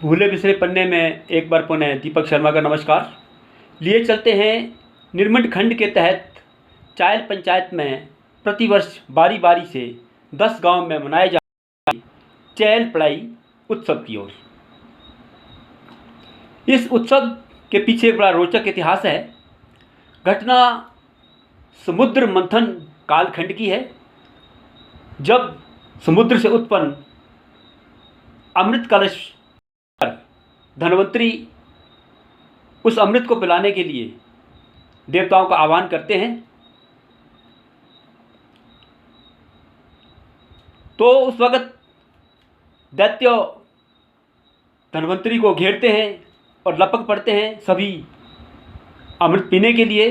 भूले बिसरे पन्ने में एक बार पुनः दीपक शर्मा का नमस्कार। लिए चलते हैं निर्मंड खंड के तहत चायल पंचायत में प्रतिवर्ष बारी बारी से 10 गांव में मनाए जाने चैल पड़ाई उत्सव की ओर। इस उत्सव के पीछे एक बड़ा रोचक इतिहास है। घटना समुद्र मंथन कालखंड की है, जब समुद्र से उत्पन्न अमृत कलश पर धन्वंतरी उस अमृत को पिलाने के लिए देवताओं का आह्वान करते हैं। तो उस वक़्त दैत्य धन्वंतरी को घेरते हैं और लपक पड़ते हैं सभी अमृत पीने के लिए।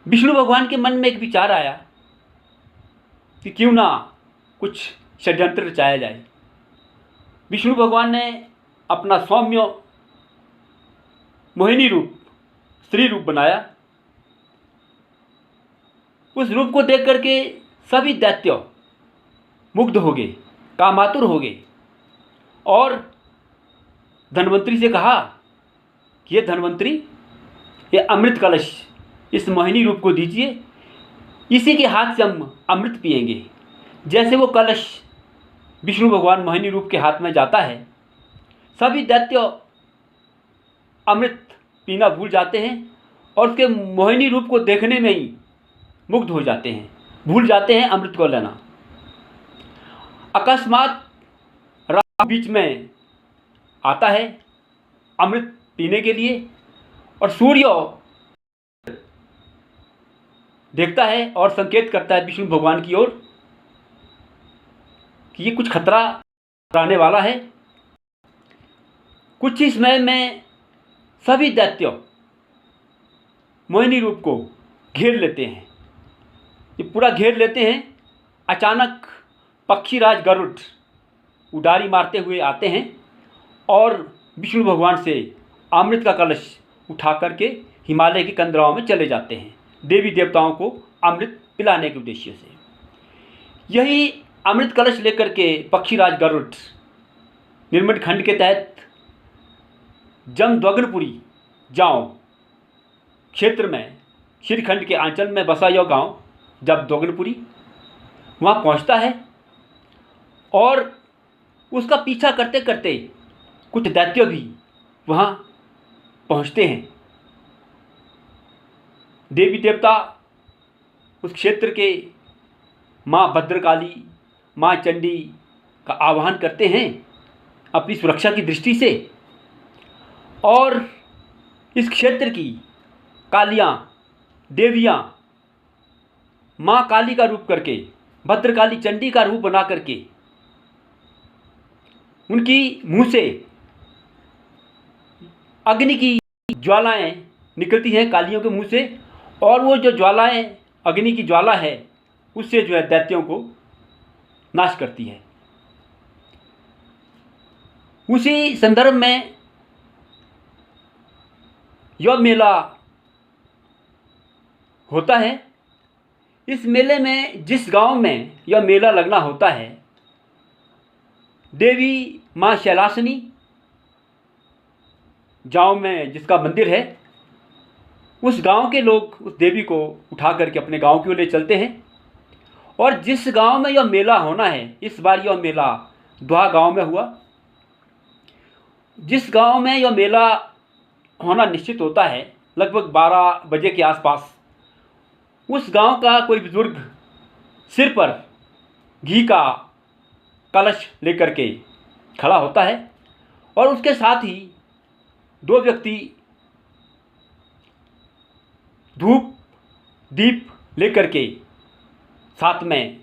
विष्णु भगवान के मन में एक विचार आया कि क्यों ना कुछ षड्यंत्र रचाया जाए। विष्णु भगवान ने अपना सौम्य मोहिनी रूप, स्त्री रूप बनाया। उस रूप को देख करके सभी दैत्य मुग्ध हो गए, कामातुर हो गए और धन्वंतरी से कहा कि ये धन्वंतरी, ये अमृत कलश इस मोहिनी रूप को दीजिए, इसी के हाथ से हम अमृत पिएंगे। जैसे वो कलश विष्णु भगवान मोहिनी रूप के हाथ में जाता है, सभी दैत्य अमृत पीना भूल जाते हैं और उसके मोहिनी रूप को देखने में ही मुग्ध हो जाते हैं, भूल जाते हैं अमृत को लेना। अकस्मात राहु बीच में आता है अमृत पीने के लिए और सूर्य देखता है और संकेत करता है विष्णु भगवान की ओर कि ये कुछ खतरा आने वाला है। कुछ ही समय में सभी दैत्य मोहिनी रूप को घेर लेते हैं। ये पूरा घेर लेते हैं। अचानक पक्षीराज गरुड़ उडारी मारते हुए आते हैं और विष्णु भगवान से अमृत का कलश उठा करके हिमालय की कंदराओं में चले जाते हैं, देवी देवताओं को अमृत पिलाने के उद्देश्य से। यही अमृत कलश लेकर के पक्षीराज गरुड़ निर्मंड खंड के तहत जमद्वग्नपुरी गाँव क्षेत्र में श्रीखंड के आंचल में बसा यह गाँव जमद्वग्नपुरी वहाँ पहुँचता है और उसका पीछा करते करते कुछ दैत्य भी वहाँ पहुँचते हैं। देवी देवता उस क्षेत्र के माँ भद्रकाली, माँ चंडी का आह्वान करते हैं अपनी सुरक्षा की दृष्टि से और इस क्षेत्र की कालियाँ देवियाँ माँ काली का रूप करके, भद्रकाली चंडी का रूप बना करके उनकी मुँह से अग्नि की ज्वालाएं निकलती हैं कालियों के मुँह से और वो जो ज्वालाएं, अग्नि की ज्वाला है, उससे जो है दैत्यों को नाश करती है। उसी संदर्भ में यह मेला होता है। इस मेले में जिस गांव में यह मेला लगना होता है, देवी माँ शैलासनी गांव में जिसका मंदिर है, उस गांव के लोग उस देवी को उठा करके अपने गांव की ओर ले चलते हैं। और जिस गांव में यह मेला होना है, इस बार यह मेला दुहा गांव में हुआ। जिस गांव में यह मेला होना निश्चित होता है, लगभग 12 बजे के आसपास, उस गांव का कोई बुजुर्ग सिर पर घी का कलश लेकर के खड़ा होता है और उसके साथ ही 2 व्यक्ति धूप दीप लेकर के साथ में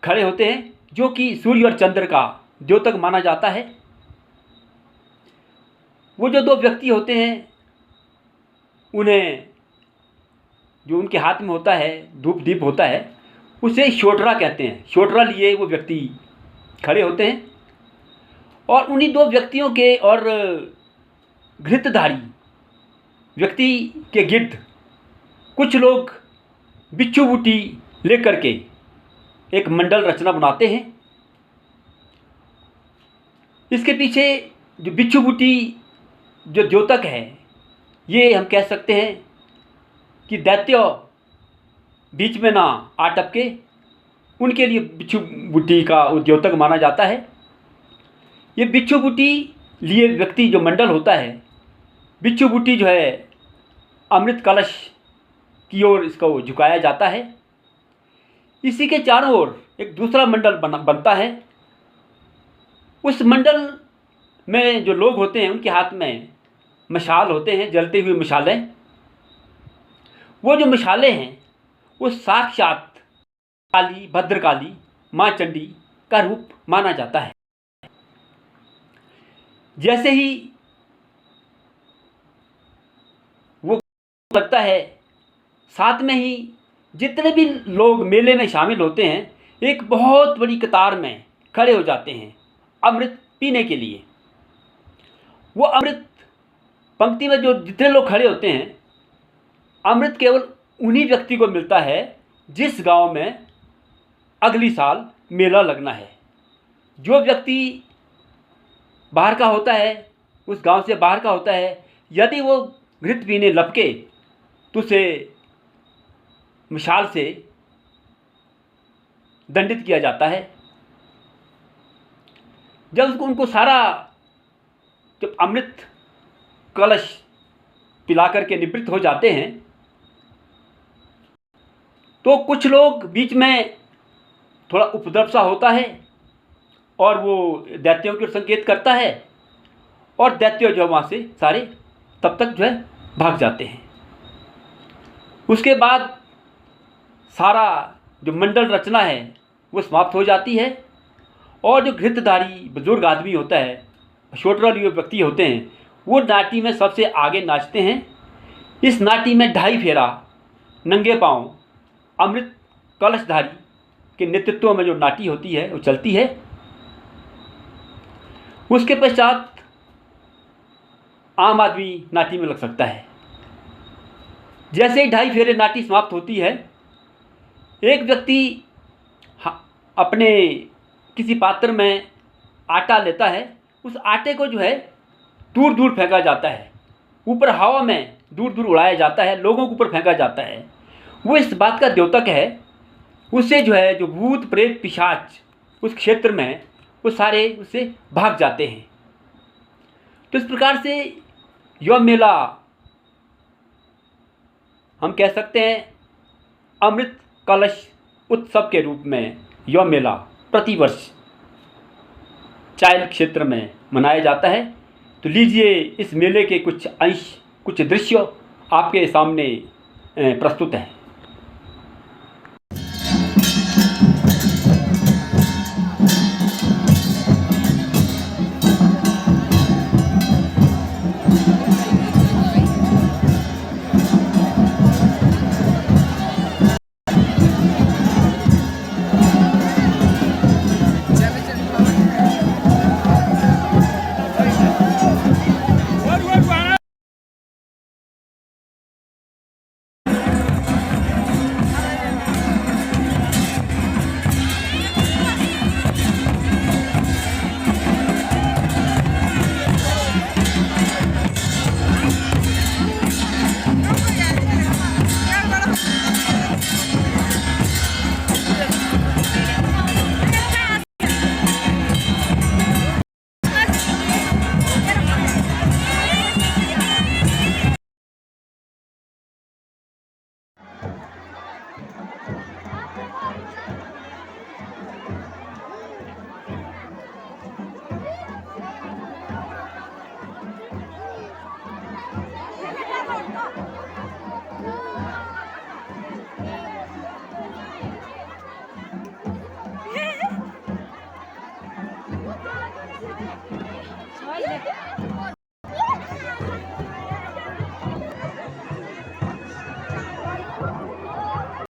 खड़े होते हैं, जो कि सूर्य और चंद्र का द्योतक माना जाता है। वो जो 2 व्यक्ति होते हैं, उन्हें जो उनके हाथ में होता है, धूप दीप होता है, उसे शोटरा कहते हैं। शोटरा लिए वो व्यक्ति खड़े होते हैं और उन्हीं 2 व्यक्तियों के और घृतधारी व्यक्ति के गिर्द कुछ लोग बिच्छू बूटी लेकर के एक मंडल रचना बनाते हैं इसके पीछे जो बिच्छू बूटी जो द्योतक है, ये हम कह सकते हैं कि दैत्य बीच में ना आ टपके, उनके लिए बिच्छू बूटी का द्योतक माना जाता है। ये बिच्छू बूटी लिए व्यक्ति जो मंडल होता है, बिच्छू बूटी जो है अमृत कलश की ओर इसको झुकाया जाता है। इसी के चारों ओर एक दूसरा मंडल बनता है। उस मंडल में जो लोग होते हैं उनके हाथ में मशाल होते हैं, जलती हुई मशालें। वो जो मशालें हैं वो साक्षात काली, भद्रकाली, माँ चंडी का रूप माना जाता है। जैसे ही वो लगता है, साथ में ही जितने भी लोग मेले में शामिल होते हैं एक बहुत बड़ी कतार में खड़े हो जाते हैं अमृत पीने के लिए। वो अमृत पंक्ति में जो जितने लोग खड़े होते हैं, अमृत केवल उन्हीं व्यक्ति को मिलता है जिस गांव में अगली साल मेला लगना है। जो व्यक्ति बाहर का होता है, उस गांव से बाहर का होता है, यदि वो घृत पीने लपके तो उसे मशाल से दंडित किया जाता है। जब उनको सारा जब अमृत कलश पिला करके निवृत्त हो जाते हैं तो कुछ लोग बीच में थोड़ा उपद्रव सा होता है और वो दैत्यों की ओर संकेत करता है और दैत्य जो वहाँ से सारे तब तक जो है भाग जाते हैं। उसके बाद सारा जो मंडल रचना है वो समाप्त हो जाती है और जो घृतधारी बुजुर्ग आदमी होता है, छोटरा लिए व्यक्ति होते हैं, वो नाटी में सबसे आगे नाचते हैं। इस नाटी में 2.5 फेरा नंगे पांव अमृत कलशधारी के नेतृत्व में जो नाटी होती है वो चलती है। उसके पश्चात आम आदमी नाटी में लग सकता है। जैसे ही 2.5 फेरे नाटी समाप्त होती है, एक व्यक्ति अपने किसी पात्र में आटा लेता है। उस आटे को जो है दूर दूर फेंका जाता है, ऊपर हवा में दूर दूर उड़ाया जाता है, लोगों के ऊपर फेंका जाता है। वो इस बात का द्योतक है, उससे जो है जो भूत प्रेत पिशाच उस क्षेत्र में वो सारे उससे भाग जाते हैं। तो इस प्रकार से यह मेला हम कह सकते हैं अमृत कलश उत्सव के रूप में यह मेला प्रतिवर्ष चायल क्षेत्र में मनाया जाता है। तो लीजिए इस मेले के कुछ अंश, कुछ दृश्य आपके सामने प्रस्तुत हैं। Söyle.